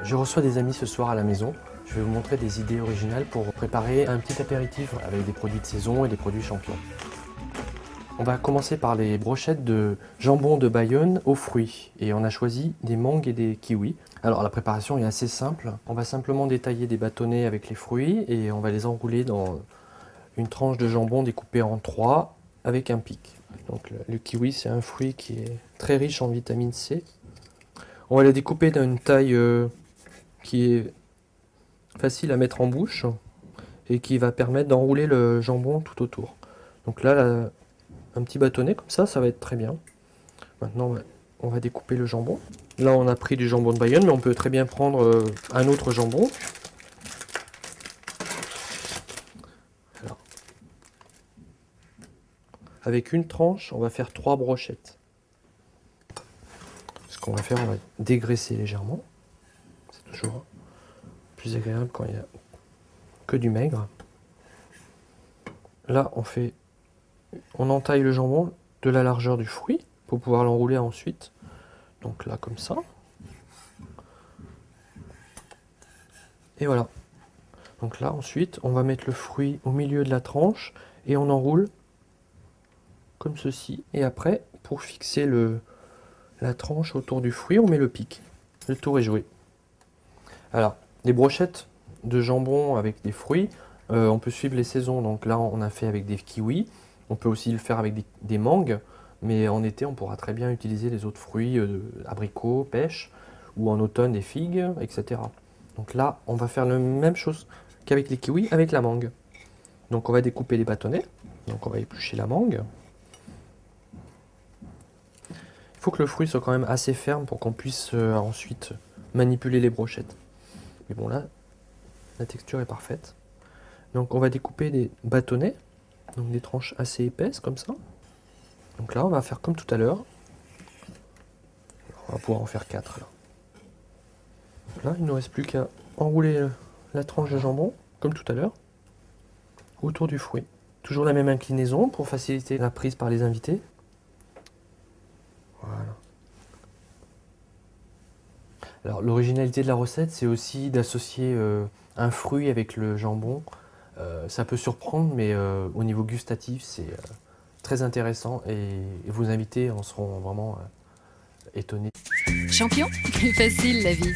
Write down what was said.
Je reçois des amis ce soir à la maison. Je vais vous montrer des idées originales pour préparer un petit apéritif avec des produits de saison et des produits champions. On va commencer par les brochettes de jambon de Bayonne aux fruits. Et on a choisi des mangues et des kiwis. Alors la préparation est assez simple. On va simplement détailler des bâtonnets avec les fruits et on va les enrouler dans une tranche de jambon découpée en 3 avec un pic. Donc le kiwi, c'est un fruit qui est très riche en vitamine C. On va les découper d'une taille qui est facile à mettre en bouche et qui va permettre d'enrouler le jambon tout autour. Donc là, un petit bâtonnet comme ça va être très bien. Maintenant, on va découper le jambon. Là, on a pris du jambon de Bayonne, mais on peut très bien prendre un autre jambon. Alors, avec une tranche, on va faire 3 brochettes. Ce qu'on va faire, on va dégraisser légèrement. C'est toujours plus agréable quand il n'y a que du maigre. Là, on entaille le jambon de la largeur du fruit pour pouvoir l'enrouler ensuite. Donc là, comme ça. Et voilà. Donc là, ensuite, on va mettre le fruit au milieu de la tranche et on enroule comme ceci. Et après, pour fixer la tranche autour du fruit, on met le pic. Le tour est joué. Alors, les brochettes de jambon avec des fruits, on peut suivre les saisons. Donc là, on a fait avec des kiwis. On peut aussi le faire avec des mangues. Mais en été, on pourra très bien utiliser les autres fruits, abricots, pêches, ou en automne des figues, etc. Donc là, on va faire la même chose qu'avec les kiwis, avec la mangue. Donc on va découper les bâtonnets. Donc on va éplucher la mangue. Il faut que le fruit soit quand même assez ferme pour qu'on puisse ensuite manipuler les brochettes. Mais bon là, la texture est parfaite. Donc on va découper des bâtonnets, donc des tranches assez épaisses comme ça. Donc là, on va faire comme tout à l'heure. On va pouvoir en faire 4 là. Donc là, il ne nous reste plus qu'à enrouler la tranche de jambon, comme tout à l'heure, autour du fruit. Toujours la même inclinaison pour faciliter la prise par les invités. Voilà. Alors l'originalité de la recette, c'est aussi d'associer un fruit avec le jambon. Ça peut surprendre, mais au niveau gustatif, c'est très intéressant et vos invités en seront vraiment étonnés. Champion, facile la vie.